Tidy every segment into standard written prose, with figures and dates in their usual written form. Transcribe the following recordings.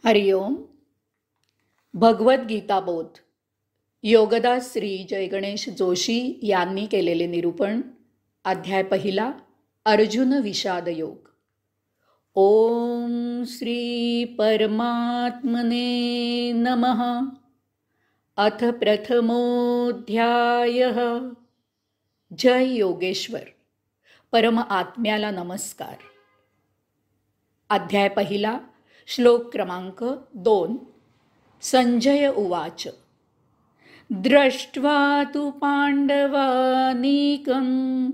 हरिओम. भगवद्गीताबोध योगदास श्री जयगणेश जोशी यांनी केलेले निरूपण. अध्याय पहिला. अर्जुन विषाद योग. ओम श्री परमात्मने नमः. अथ प्रथमोऽध्यायः. जय योगेश्वर. परम आत्म्याला नमस्कार. अध्याय पहिला. श्लोक क्रमांक 2. संजय उवाच. दृष्ट्वा तु पांडवानीकं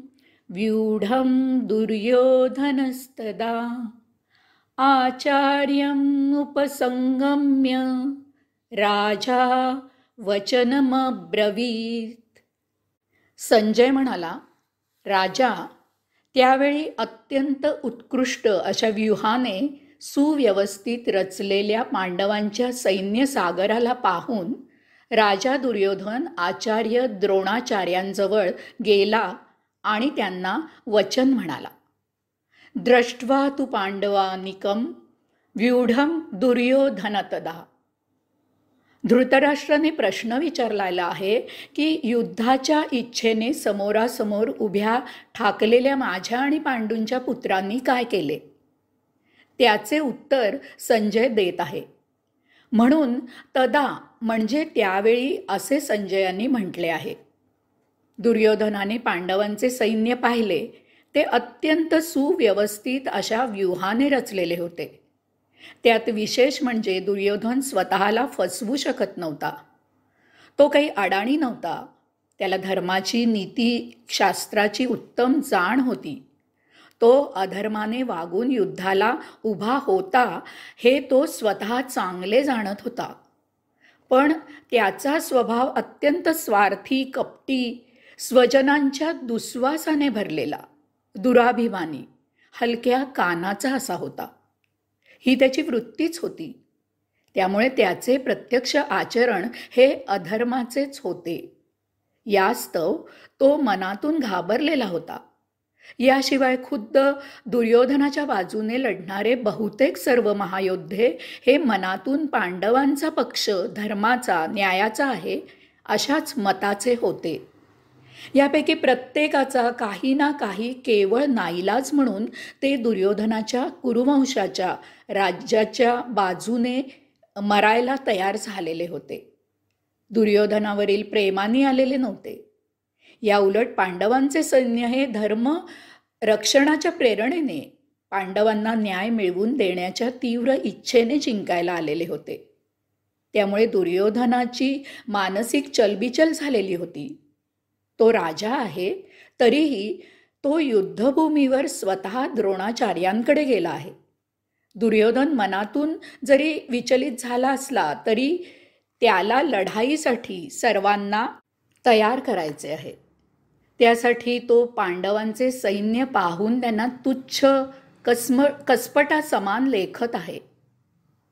व्यूढं दुर्योधनस्तदा आचार्यम् उपसंगम्य राजा वचनमब्रवीत. संजय म्हणाला, राजा, त्यावेळी अत्यंत उत्कृष्ट अशा व्यूहाने सुव्यवस्थित रचलेल्या पांडवांच्या सैन्य सागराला पाहून राजा दुर्योधन आचार्य द्रोणाचार्यांजवळ गेला आणि त्यांना वचन म्हणाला. दृष्ट्वा तु पांडवानिकं व्यूढं दुर्योधनतदा. धृतराष्ट्राने प्रश्न विचारलेला आहे की युद्धाच्या इच्छेने समोरासमोर उभ्या ठाकलेल्या माझ्या आणि पांडूंच्या पुत्रांनी काय केले. त्याचे उत्तर संजय देत आहे. म्हणून तदा म्हणजे त्यावेळी असे संजयांनी म्हटले आहे. दुर्योधनाने पांडवांचे सैन्य पाहिले. ते अत्यंत सुव्यवस्थित अशा व्यूहाने रचलेले होते. त्यात विशेष म्हणजे दुर्योधन स्वतःला फसवू शकत नव्हता. तो काही अडाणी नव्हता. त्याला धर्माची, नीतिशास्त्राची उत्तम जाण होती. तो अधर्माने वागून युद्धाला उभा होता हे तो स्वतः चांगले जाणत होता. पण त्याचा स्वभाव अत्यंत स्वार्थी, कपटी, स्वजनांच्या दुस्वासाने भरलेला, दुराभिमानी, हलक्या कानाचा असा होता. ही त्याची वृत्तीच होती. त्यामुळे त्याचे प्रत्यक्ष आचरण हे अधर्माचेच होते. यास्तव तो मनातून घाबरलेला होता. याशिवाय खुद्द दुर्योधनाच्या बाजूने लढणारे बहुतेक सर्व महायोद्धे हे मनातून पांडवांचा पक्ष धर्माचा, न्यायाचा आहे अशाच मताचे होते. यापैकी प्रत्येकाचा काही ना काही केवळ नाईलाज म्हणून ते दुर्योधनाच्या कुरुवंशाच्या राज्याच्या बाजूने मरायला तयार झालेले होते. दुर्योधनावरील प्रेमाने आलेले नव्हते. या उलट पांडवांचे सैन्य हे धर्म रक्षणाच्या प्रेरणेने पांडवांना न्याय मिळवून देण्याच्या तीव्र इच्छेने जिंकायला आलेले होते. त्यामुळे दुर्योधनाची मानसिक चलबिचल झालेली होती. तो राजा आहे, तरीही तो युद्धभूमीवर स्वतः द्रोणाचार्यांकडे गेला आहे. दुर्योधन मनातून जरी विचलित झाला असला तरी त्याला लढाईसाठी सर्वांना तयार करायचे आहे. त्यासाठी तो पांडवांचे सैन्य पाहून त्यांना तुच्छ, कसपटा समान लेखत आहे.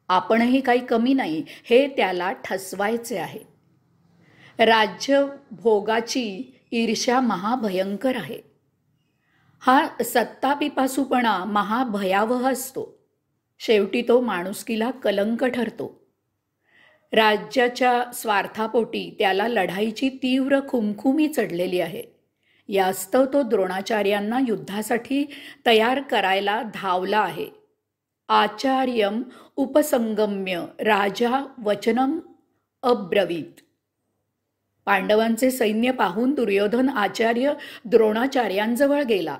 आपणही काही कमी नाही हे त्याला ठसवायचे आहे. राज्य भोगाची ईर्ष्या महाभयंकर आहे. हा सत्तापिपासूपणा महाभयावह असतो. शेवटी तो माणुसकीला कलंक ठरतो. राज्याच्या स्वार्थापोटी त्याला लढाईची तीव्र खुमखुमी चढलेली आहे. यास्तव तो द्रोणाचार्यांना युद्धासाठी तयार करायला धावला आहे. आचार्यम उपसंगम्य राजा वचनम अब्रवीत. पांडवांचे सैन्य पाहून दुर्योधन आचार्य द्रोणाचार्यांजवळ गेला.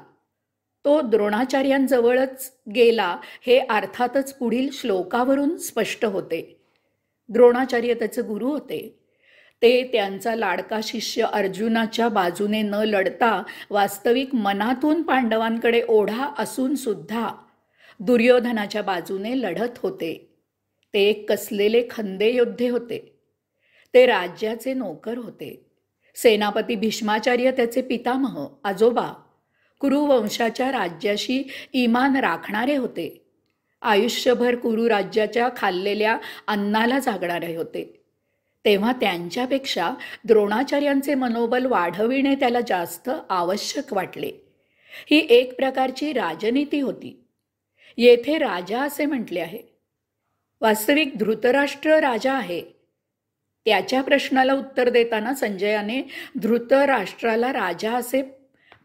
तो द्रोणाचार्यांजवळच गेला हे अर्थातच पुढील श्लोकावरून स्पष्ट होते. द्रोणाचार्य त्याचे गुरु होते. ते त्यांचा लाडका शिष्य अर्जुनाच्या बाजूने न लढता वास्तविक मनातून पांडवांकडे ओढा असून सुद्धा दुर्योधनाच्या बाजूने लढत होते. ते एक कसलेले खंदे योद्धे होते. ते राज्याचे नोकर होते. सेनापती भीष्माचार्य त्याचे पितामह, आजोबा, कुरुवंशाच्या राज्याशी इमान राखणारे होते. आयुष्यभर कुरु राज्याच्या खाल्लेल्या अन्नाला जागणारे होते. तेव्हा त्यांच्यापेक्षा द्रोणाचार्यांचे मनोबल वाढविणे त्याला जास्त आवश्यक वाटले. ही एक प्रकारची राजनीती होती. येथे राजा असे म्हटले आहे. वास्तविक धृतराष्ट्र राजा आहे. त्याच्या प्रश्नाला उत्तर देताना संजयाने धृतराष्ट्राला राजा असे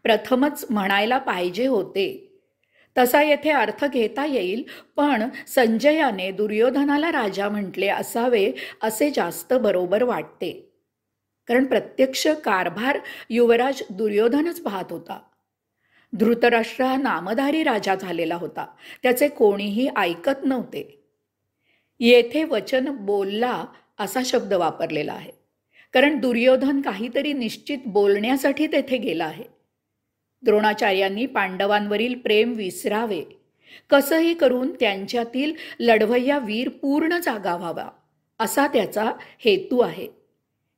प्रथमच म्हणायला पाहिजे होते. तसा येथे अर्थ घेता येईल, पण संजयाने दुर्योधनाला राजा म्हटले असावे असे जास्त बरोबर वाटते. कारण प्रत्यक्ष कारभार युवराज दुर्योधनच पाहत होता. धृतराष्ट्र हा नामधारी राजा झालेला होता. त्याचे कोणीही ऐकत नव्हते. येथे वचन बोलला असा शब्द वापरलेला आहे, कारण दुर्योधन काहीतरी निश्चित बोलण्यासाठी तेथे गेला आहे. द्रोणाचार्यांनी पांडवांवरील प्रेम विसरावे, कसंही करून त्यांच्यातील लढवय्या वीर पूर्ण जागा व्हावा असा त्याचा हेतू आहे.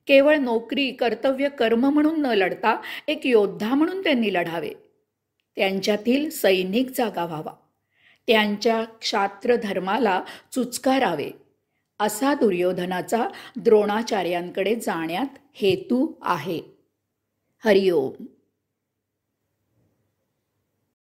केवळ नोकरी, कर्तव्य, कर्म म्हणून न लढता एक योद्धा म्हणून त्यांनी लढावे. त्यांच्यातील सैनिक जागा व्हावा, त्यांच्या क्षात्र धर्माला चुचकारावे असा दुर्योधनाचा द्रोणाचार्यांकडे जाण्यात हेतू आहे. हरिओम.